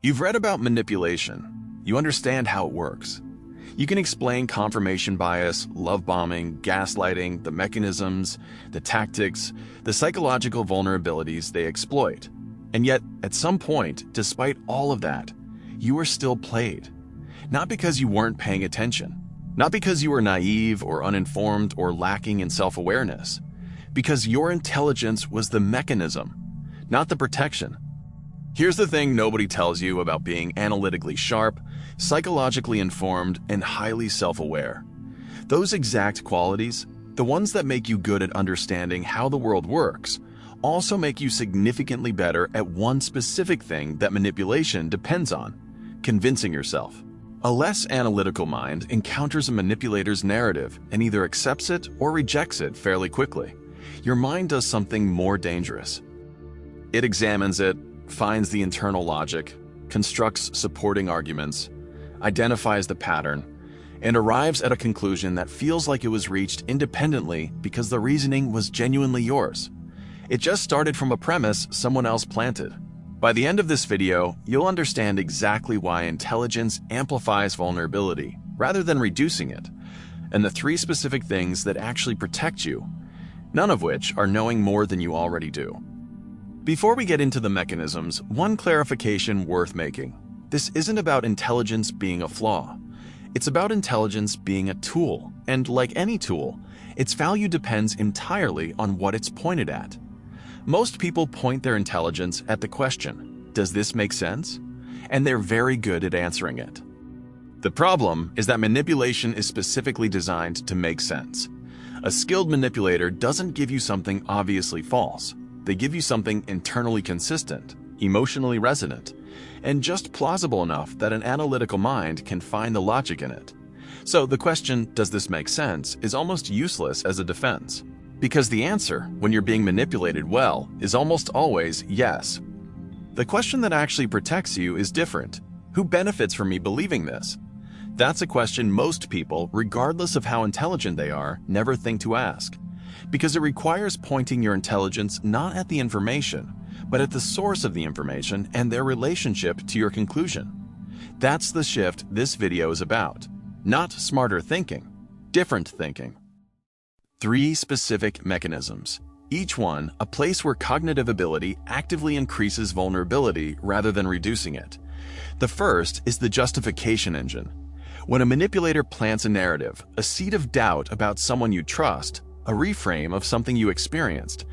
You've read about manipulation. You understand how it works. You can explain confirmation bias, love bombing, gaslighting, the mechanisms, the tactics, the psychological vulnerabilities they exploit. And yet, at some point, despite all of that, you were still played. Not because you weren't paying attention. Not because you were naive or uninformed or lacking in self-awareness. Because your intelligence was the mechanism, not the protection. Here's the thing nobody tells you about being analytically sharp, psychologically informed, and highly self-aware. Those exact qualities, the ones that make you good at understanding how the world works, also make you significantly better at one specific thing that manipulation depends on: convincing yourself. A less analytical mind encounters a manipulator's narrative and either accepts it or rejects it fairly quickly. Your mind does something more dangerous. It examines it, finds the internal logic, constructs supporting arguments, identifies the pattern, and arrives at a conclusion that feels like it was reached independently because the reasoning was genuinely yours. It just started from a premise someone else planted. By the end of this video, you'll understand exactly why intelligence amplifies vulnerability rather than reducing it, and the 3 specific things that actually protect you, none of which are knowing more than you already do. Before we get into the mechanisms, one clarification worth making. This isn't about intelligence being a flaw. It's about intelligence being a tool, and like any tool, its value depends entirely on what it's pointed at. Most people point their intelligence at the question, does this make sense? And they're very good at answering it. The problem is that manipulation is specifically designed to make sense. A skilled manipulator doesn't give you something obviously false. They give you something internally consistent, emotionally resonant, and just plausible enough that an analytical mind can find the logic in it. So the question, does this make sense, is almost useless as a defense. Because the answer, when you're being manipulated well, is almost always yes. The question that actually protects you is different. Who benefits from me believing this? That's a question most people, regardless of how intelligent they are, never think to ask. Because it requires pointing your intelligence not at the information, but at the source of the information and their relationship to your conclusion. That's the shift this video is about. Not smarter thinking, different thinking. 3 specific mechanisms, each one a place where cognitive ability actively increases vulnerability rather than reducing it. The first is the justification engine. When a manipulator plants a narrative, a seed of doubt about someone you trust, a reframe of something you experienced,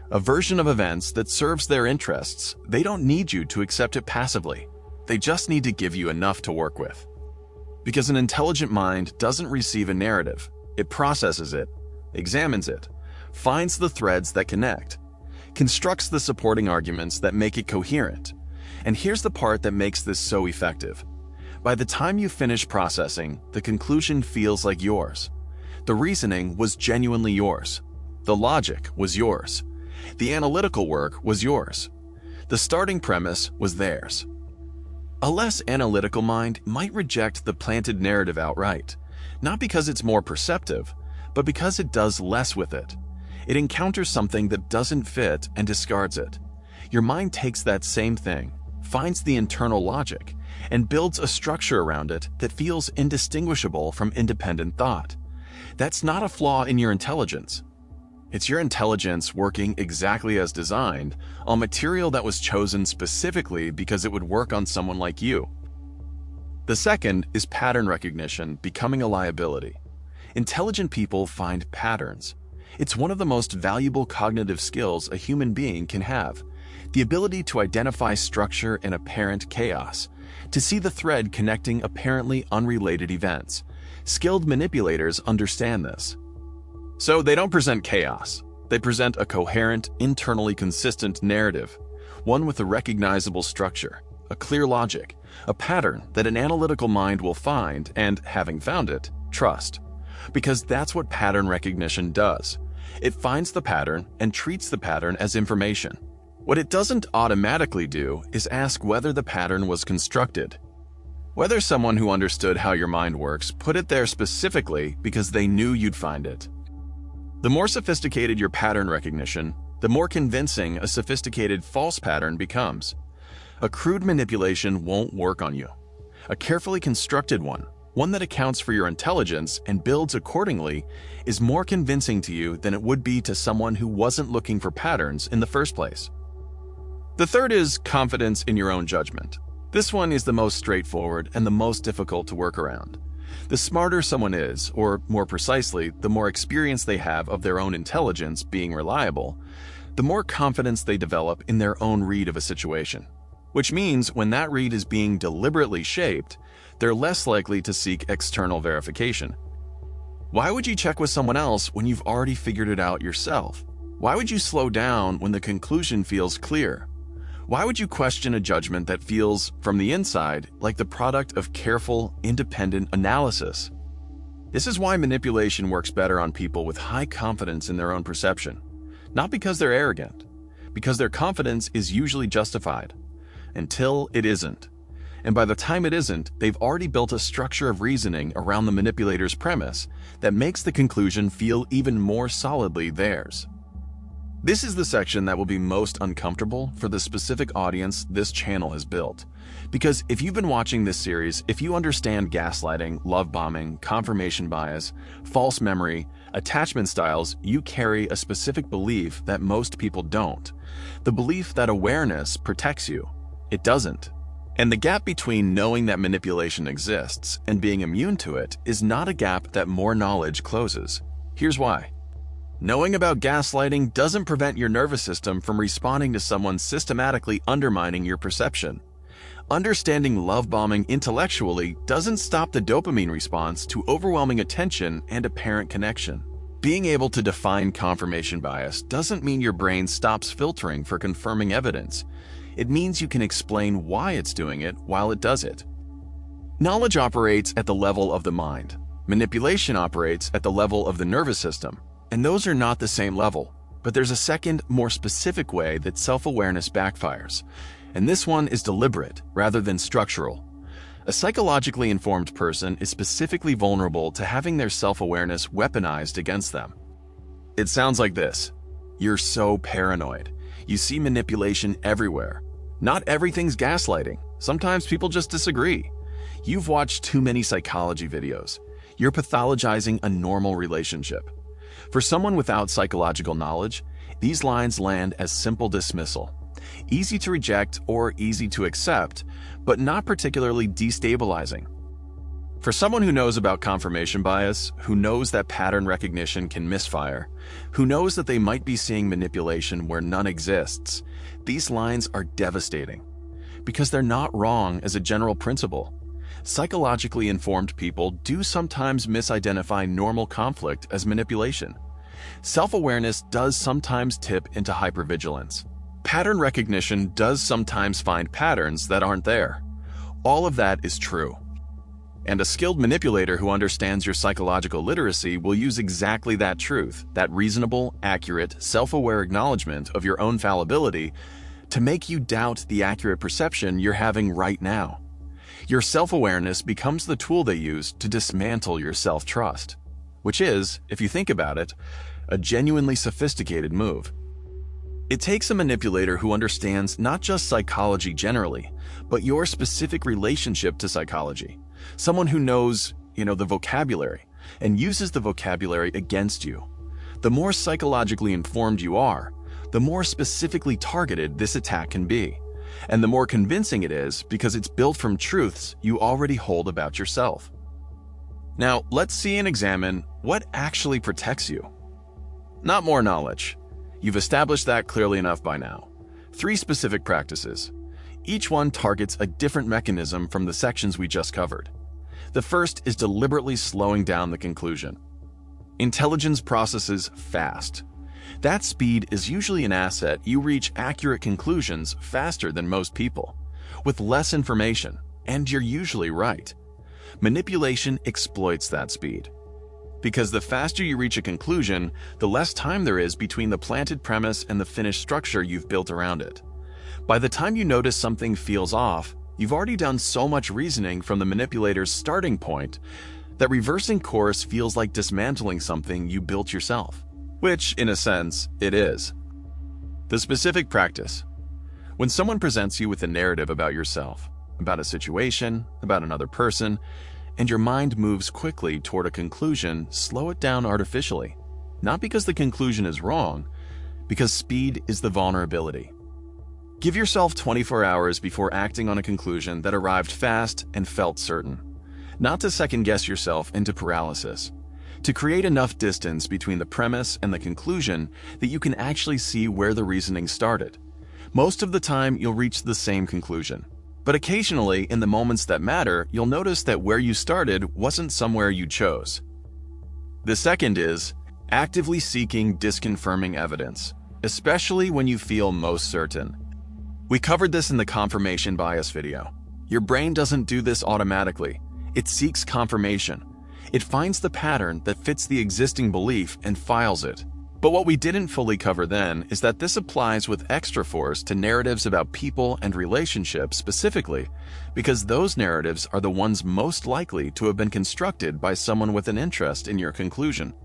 a version of events that serves their interests, they don't need you to accept it passively. They just need to give you enough to work with. Because an intelligent mind doesn't receive a narrative. It processes it, examines it, finds the threads that connect, constructs the supporting arguments that make it coherent. And here's the part that makes this so effective. By the time you finish processing, the conclusion feels like yours. The reasoning was genuinely yours. The logic was yours. The analytical work was yours. The starting premise was theirs. A less analytical mind might reject the planted narrative outright, not because it's more perceptive, but because it does less with it. It encounters something that doesn't fit and discards it. Your mind takes that same thing, finds the internal logic, and builds a structure around it that feels indistinguishable from independent thought. That's not a flaw in your intelligence. It's your intelligence working exactly as designed on material that was chosen specifically because it would work on someone like you. The second is pattern recognition becoming a liability. Intelligent people find patterns. It's one of the most valuable cognitive skills a human being can have. The ability to identify structure in apparent chaos, to see the thread connecting apparently unrelated events. Skilled manipulators understand this. So they don't present chaos. They present a coherent, internally consistent narrative, one with a recognizable structure, a clear logic, a pattern that an analytical mind will find and, having found it, trust. Because that's what pattern recognition does. It finds the pattern and treats the pattern as information. What it doesn't automatically do is ask whether the pattern was constructed. Whether someone who understood how your mind works put it there specifically because they knew you'd find it. The more sophisticated your pattern recognition, the more convincing a sophisticated false pattern becomes. A crude manipulation won't work on you. A carefully constructed one that accounts for your intelligence and builds accordingly, is more convincing to you than it would be to someone who wasn't looking for patterns in the first place. The third is confidence in your own judgment. This one is the most straightforward and the most difficult to work around. The smarter someone is, or more precisely, the more experience they have of their own intelligence being reliable, the more confidence they develop in their own read of a situation. Which means when that read is being deliberately shaped, they're less likely to seek external verification. Why would you check with someone else when you've already figured it out yourself? Why would you slow down when the conclusion feels clear? Why would you question a judgment that feels, from the inside, like the product of careful, independent analysis? This is why manipulation works better on people with high confidence in their own perception. Not because they're arrogant, because their confidence is usually justified. Until it isn't. And by the time it isn't, they've already built a structure of reasoning around the manipulator's premise that makes the conclusion feel even more solidly theirs. This is the section that will be most uncomfortable for the specific audience this channel has built. Because if you've been watching this series, if you understand gaslighting, love bombing, confirmation bias, false memory, attachment styles, you carry a specific belief that most people don't. The belief that awareness protects you. It doesn't. And the gap between knowing that manipulation exists and being immune to it is not a gap that more knowledge closes. Here's why. Knowing about gaslighting doesn't prevent your nervous system from responding to someone systematically undermining your perception. Understanding love bombing intellectually doesn't stop the dopamine response to overwhelming attention and apparent connection. Being able to define confirmation bias doesn't mean your brain stops filtering for confirming evidence. It means you can explain why it's doing it while it does it. Knowledge operates at the level of the mind. Manipulation operates at the level of the nervous system. And those are not the same level. But there's a second, more specific way that self-awareness backfires. And this one is deliberate rather than structural. A psychologically informed person is specifically vulnerable to having their self-awareness weaponized against them. It sounds like this. You're so paranoid. You see manipulation everywhere. Not everything's gaslighting. Sometimes people just disagree. You've watched too many psychology videos. You're pathologizing a normal relationship. For someone without psychological knowledge, these lines land as simple dismissal. Easy to reject or easy to accept, but not particularly destabilizing. For someone who knows about confirmation bias, who knows that pattern recognition can misfire, who knows that they might be seeing manipulation where none exists, these lines are devastating. Because they're not wrong as a general principle. Psychologically informed people do sometimes misidentify normal conflict as manipulation. Self-awareness does sometimes tip into hypervigilance. Pattern recognition does sometimes find patterns that aren't there. All of that is true. And a skilled manipulator who understands your psychological literacy will use exactly that truth, that reasonable, accurate, self-aware acknowledgement of your own fallibility, to make you doubt the accurate perception you're having right now. Your self-awareness becomes the tool they use to dismantle your self-trust, which is, if you think about it, a genuinely sophisticated move. It takes a manipulator who understands not just psychology generally, but your specific relationship to psychology. Someone who knows, the vocabulary, and uses the vocabulary against you. The more psychologically informed you are, the more specifically targeted this attack can be. And the more convincing it is because it's built from truths you already hold about yourself. Now, let's see and examine what actually protects you. Not more knowledge. You've established that clearly enough by now. 3 specific practices. Each one targets a different mechanism from the sections we just covered. The first is deliberately slowing down the conclusion. Intelligence processes fast. That speed is usually an asset. You reach accurate conclusions faster than most people, with less information, and you're usually right. Manipulation exploits that speed. Because the faster you reach a conclusion, the less time there is between the planted premise and the finished structure you've built around it. By the time you notice something feels off, you've already done so much reasoning from the manipulator's starting point that reversing course feels like dismantling something you built yourself. Which, in a sense, it is. The specific practice. When someone presents you with a narrative about yourself, about a situation, about another person, and your mind moves quickly toward a conclusion, slow it down artificially. Not because the conclusion is wrong, because speed is the vulnerability. Give yourself 24 hours before acting on a conclusion that arrived fast and felt certain. Not to second-guess yourself into paralysis. To create enough distance between the premise and the conclusion that you can actually see where the reasoning started. Most of the time, you'll reach the same conclusion. But occasionally, in the moments that matter, you'll notice that where you started wasn't somewhere you chose. The second is actively seeking disconfirming evidence, especially when you feel most certain. We covered this in the confirmation bias video. Your brain doesn't do this automatically. It seeks confirmation. It finds the pattern that fits the existing belief and files it. But what we didn't fully cover then is that this applies with extra force to narratives about people and relationships specifically, because those narratives are the ones most likely to have been constructed by someone with an interest in your conclusion.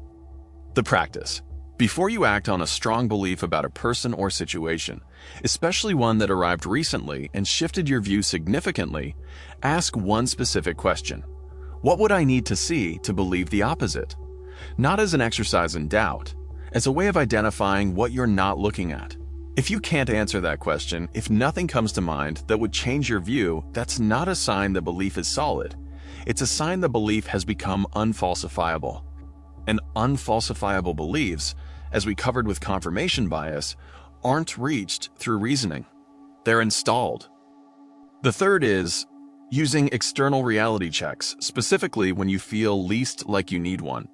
The practice. Before you act on a strong belief about a person or situation, especially one that arrived recently and shifted your view significantly, ask one specific question. What would I need to see to believe the opposite? Not as an exercise in doubt, as a way of identifying what you're not looking at. If you can't answer that question, if nothing comes to mind that would change your view, that's not a sign the belief is solid. It's a sign the belief has become unfalsifiable. And unfalsifiable beliefs, as we covered with confirmation bias, aren't reached through reasoning. They're installed. The third is using external reality checks, specifically when you feel least like you need one.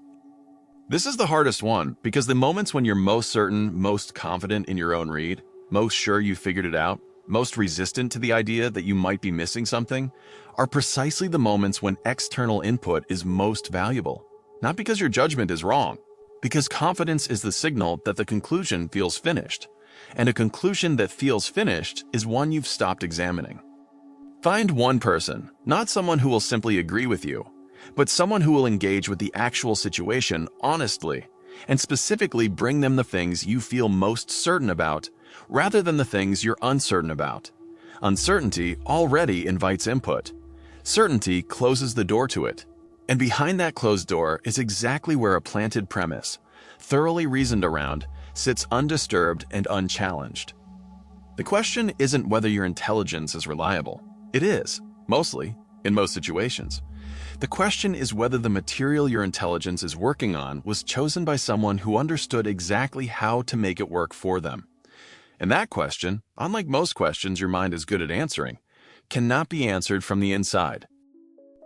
This is the hardest one because the moments when you're most certain, most confident in your own read, most sure you figured it out, most resistant to the idea that you might be missing something, are precisely the moments when external input is most valuable. Not because your judgment is wrong, because confidence is the signal that the conclusion feels finished, and a conclusion that feels finished is one you've stopped examining. Find one person, not someone who will simply agree with you, but someone who will engage with the actual situation honestly, and specifically bring them the things you feel most certain about, rather than the things you're uncertain about. Uncertainty already invites input. Certainty closes the door to it. And behind that closed door is exactly where a planted premise, thoroughly reasoned around, sits undisturbed and unchallenged. The question isn't whether your intelligence is reliable. It is, mostly, in most situations. The question is whether the material your intelligence is working on was chosen by someone who understood exactly how to make it work for them. And that question, unlike most questions your mind is good at answering, cannot be answered from the inside.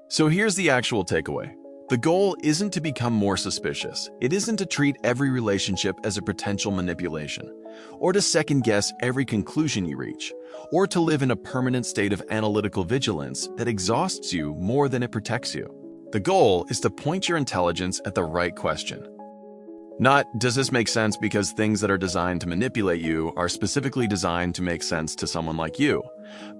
So here's the actual takeaway. The goal isn't to become more suspicious. It isn't to treat every relationship as a potential manipulation, or to second-guess every conclusion you reach, or to live in a permanent state of analytical vigilance that exhausts you more than it protects you. The goal is to point your intelligence at the right question. Not, does this make sense because things that are designed to manipulate you are specifically designed to make sense to someone like you,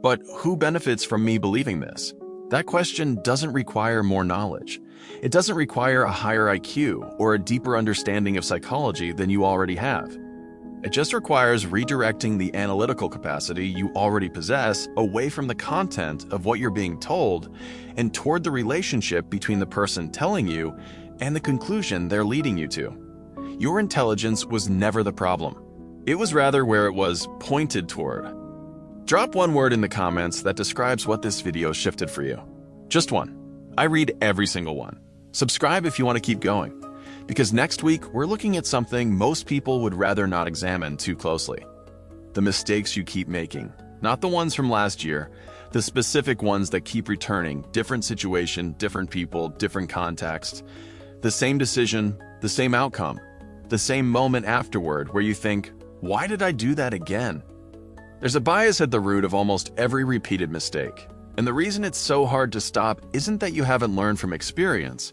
but who benefits from me believing this? That question doesn't require more knowledge. It doesn't require a higher IQ or a deeper understanding of psychology than you already have. It just requires redirecting the analytical capacity you already possess away from the content of what you're being told and toward the relationship between the person telling you and the conclusion they're leading you to. Your intelligence was never the problem. It was rather where it was pointed toward. Drop one word in the comments that describes what this video shifted for you. Just one. I read every single one. Subscribe if you want to keep going, because next week we're looking at something most people would rather not examine too closely. The mistakes you keep making, not the ones from last year, the specific ones that keep returning, different situation, different people, different context, the same decision, the same outcome, the same moment afterward where you think, why did I do that again? There's a bias at the root of almost every repeated mistake. And the reason it's so hard to stop isn't that you haven't learned from experience.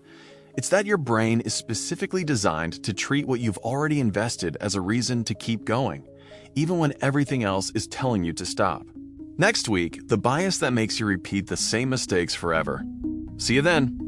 It's that your brain is specifically designed to treat what you've already invested as a reason to keep going, even when everything else is telling you to stop. Next week, the bias that makes you repeat the same mistakes forever. See you then.